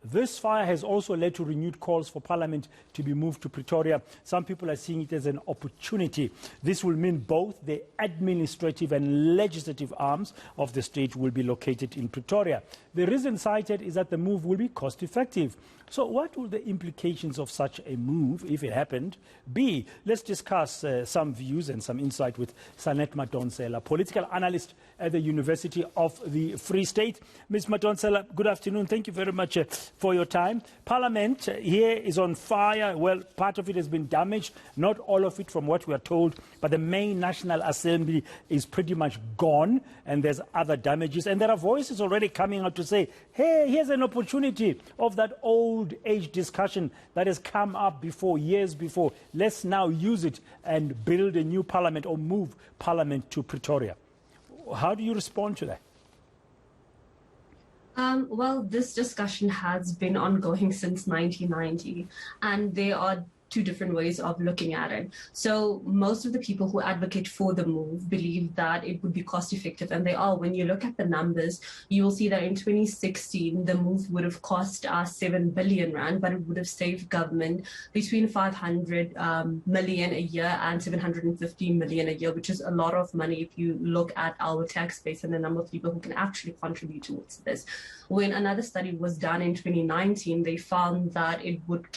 This fire has also led to renewed calls for Parliament to be moved to Pretoria. Some people are seeing it as an opportunity. This will mean both the administrative and legislative arms of the state will be located in Pretoria. The reason cited is that the move will be cost-effective. So what will the implications of such a move, if it happened, be? Let's discuss some views and some insight with Sanet Madonsela, political analyst at the University of the Free State. Ms. Madonsela, good afternoon. Thank you very much for your time. Parliament here is on fire. Well, part of it has been damaged, not all of it from what we are told, but the main National Assembly is pretty much gone, and there's other damages. And there are voices already coming out to say, hey, here's an opportunity of that old age discussion that has come up before, years before. Let's now use it and build a new parliament or move parliament to Pretoria. How do you respond to that? Well, this discussion has been ongoing since 1990, and there are two different ways of looking at it. So most of the people who advocate for the move believe that it would be cost effective, and they are. When you look at the numbers, you will see that in 2016, the move would have cost us 7 billion rand, but it would have saved government between 500 million a year and 750 million a year, which is a lot of money if you look at our tax base and the number of people who can actually contribute towards this. When another study was done in 2019, they found that it would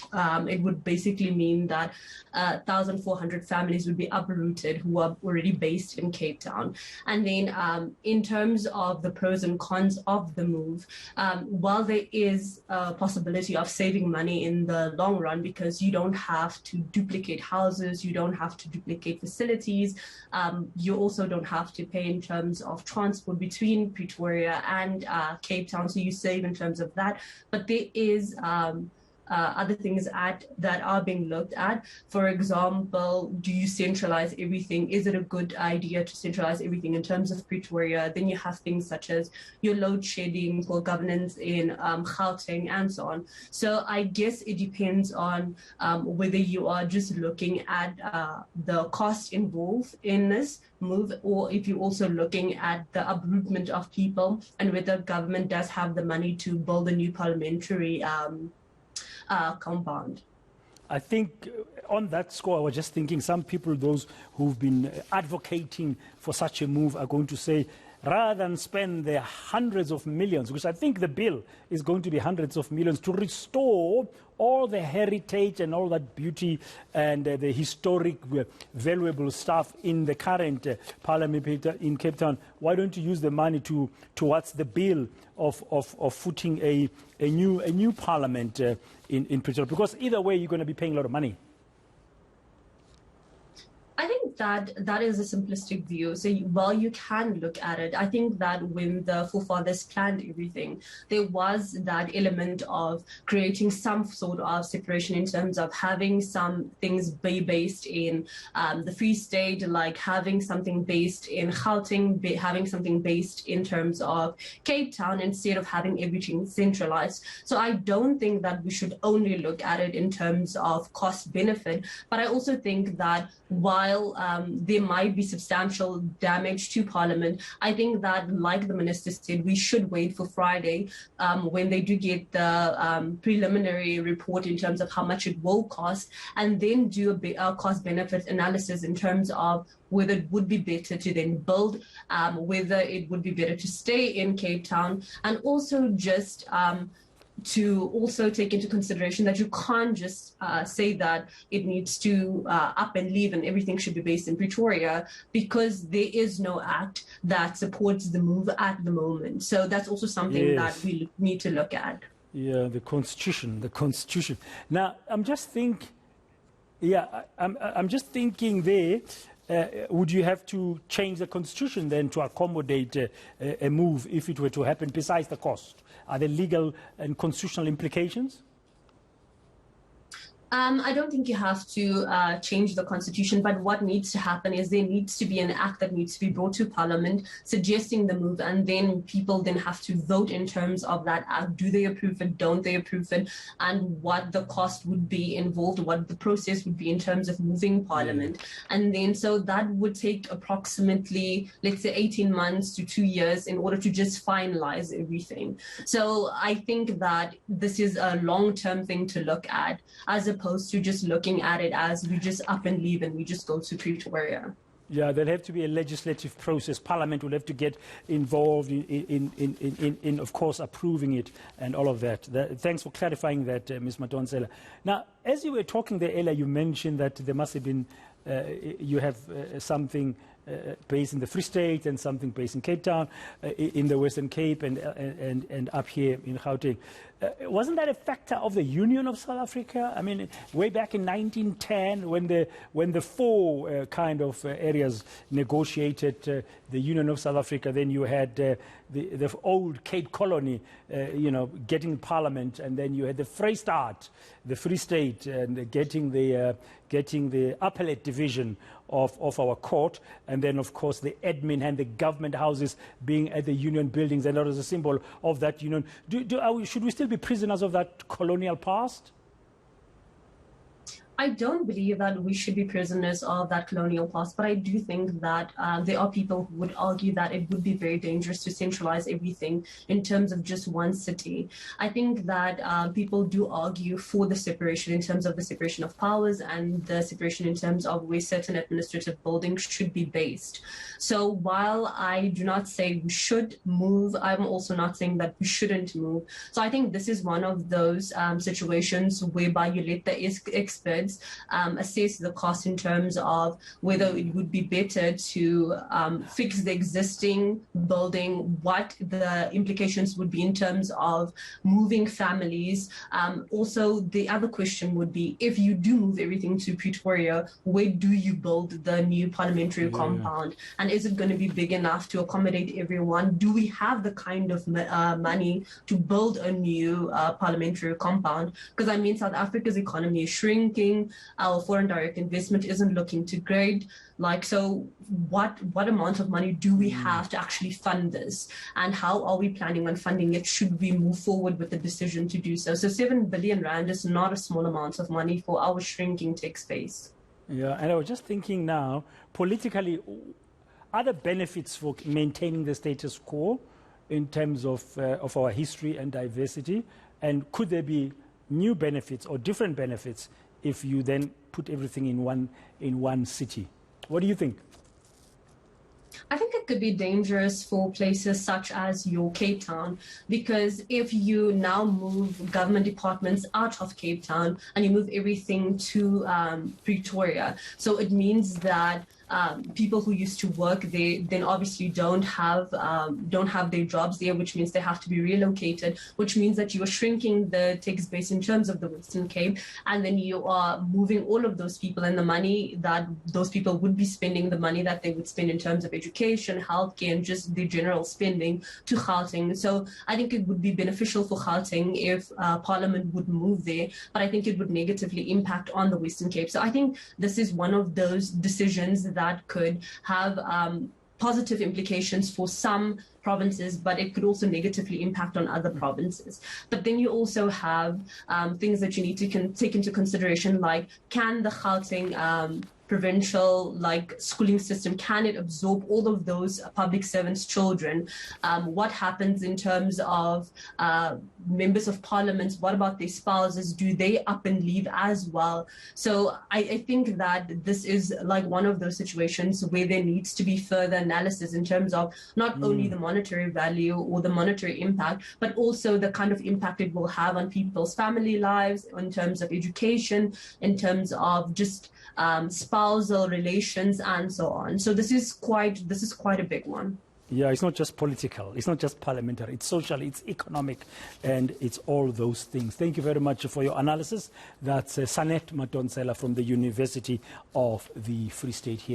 basically mean that 1,400 families would be uprooted who are already based in Cape Town. And then in terms of the pros and cons of the move, while there is a possibility of saving money in the long run because you don't have to duplicate houses, you don't have to duplicate facilities, you also don't have to pay in terms of transport between Pretoria and Cape Town, so you save in terms of that. But there is other things that are being looked at. For example, do you centralize everything? Is it a good idea to centralize everything in terms of Pretoria? Then you have things such as your load shedding, poor governance in Gauteng, and so on. So I guess it depends on whether you are just looking at the cost involved in this move, or if you're also looking at the uprootment of people and whether government does have the money to build a new parliamentary compound. I think on that score, I was just thinking some people, those who've been advocating for such a move, are going to say, rather than spend the hundreds of millions, which I think the bill is going to be hundreds of millions, to restore all the heritage and all that beauty and the historic valuable stuff in the current parliament in Cape Town, why don't you use the money towards the bill of footing a new parliament in Pretoria? Because either way, you're going to be paying a lot of money. I think that is a simplistic view. So while you can look at it, I think that when the forefathers planned everything, there was that element of creating some sort of separation in terms of having some things be based in the Free State, like having something based in Gauteng, having something based in terms of Cape Town, instead of having everything centralized. So I don't think that we should only look at it in terms of cost benefit, but I also think that while there might be substantial damage to Parliament, I think that, like the Minister said, we should wait for Friday when they do get the preliminary report in terms of how much it will cost, and then do a cost-benefit analysis in terms of whether it would be better to then build, whether it would be better to stay in Cape Town, and also just to also take into consideration that you can't just say that it needs to up and leave and everything should be based in Pretoria, because there is no act that supports the move at the moment. So that's also something that we need to look at. Yeah, the constitution. Now, I'm just thinking there, would you have to change the constitution then to accommodate a move if it were to happen, besides the cost? Are there legal and constitutional implications? I don't think you have to change the constitution, but what needs to happen is there needs to be an act that needs to be brought to parliament suggesting the move, and then people then have to vote in terms of that act. Do they approve it? Don't they approve it? And what the cost would be involved, what the process would be in terms of moving parliament. And then so that would take approximately, let's say, 18 months to 2 years in order to just finalize everything. So I think that this is a long-term thing to look at, as opposed to just looking at it as we just up and leave and we just go to Pretoria. Yeah, there'll have to be a legislative process. Parliament will have to get involved in of course, approving it and all of that. Thanks for clarifying that, Ms. Madonsela. Now, as you were talking there earlier, you mentioned that there must have been, you have something based in the Free State and something based in Cape Town, in the Western Cape and up here in Gauteng. Wasn't that a factor of the Union of South Africa? I mean, way back in 1910, when the four kind of areas negotiated the Union of South Africa, then you had the old Cape Colony, getting Parliament, and then you had the Vrystaat, the Free State, and getting the appellate division of our court, and then of course the admin and the government houses being at the union buildings, and that was a symbol of that union. Should we still be prisoners of that colonial past? I don't believe that we should be prisoners of that colonial past, but I do think that there are people who would argue that it would be very dangerous to centralize everything in terms of just one city. I think that people do argue for the separation in terms of the separation of powers and the separation in terms of where certain administrative buildings should be based. So while I do not say we should move, I'm also not saying that we shouldn't move. So I think this is one of those situations whereby you let the experts assess the cost in terms of whether it would be better to fix the existing building, what the implications would be in terms of moving families. Also, the other question would be, if you do move everything to Pretoria, where do you build the new parliamentary compound? And is it going to be big enough to accommodate everyone? Do we have the kind of money to build a new parliamentary compound? Because I mean, South Africa's economy is shrinking. Our foreign direct investment isn't looking too great. So what amount of money do we have to actually fund this? And how are we planning on funding it? Should we move forward with the decision to do so? So 7 billion rand is not a small amount of money for our shrinking tech space. Yeah, and I was just thinking now, politically, are there benefits for maintaining the status quo in terms of our history and diversity? And could there be new benefits or different benefits if you then put everything in one city? What do you think? I think it could be dangerous for places such as your Cape Town, because if you now move government departments out of Cape Town and you move everything to Pretoria, so it means that people who used to work there then obviously don't have their jobs there, which means they have to be relocated, which means that you are shrinking the tax base in terms of the Western Cape, and then you are moving all of those people and the money that those people would be spending, the money that they would spend in terms of education, healthcare, and just the general spending to Gauteng. So I think it would be beneficial for Gauteng if Parliament would move there, but I think it would negatively impact on the Western Cape. So I think this is one of those decisions that could have positive implications for some provinces, but it could also negatively impact on other provinces. But then you also have things that you need to take into consideration, like, can the Gauteng provincial schooling system, can it absorb all of those public servants' children? What happens in terms of members of parliament? What about their spouses? Do they up and leave as well? So I think that this is one of those situations where there needs to be further analysis in terms of not only the monetary value or the monetary impact, but also the kind of impact it will have on people's family lives, in terms of education, in terms of just spousal relations and so on. So this is quite a big one. Yeah, it's not just political, it's not just parliamentary, it's social, it's economic, and it's all those things. Thank you very much for your analysis. That's Sanet Madonsela from the University of the Free State here.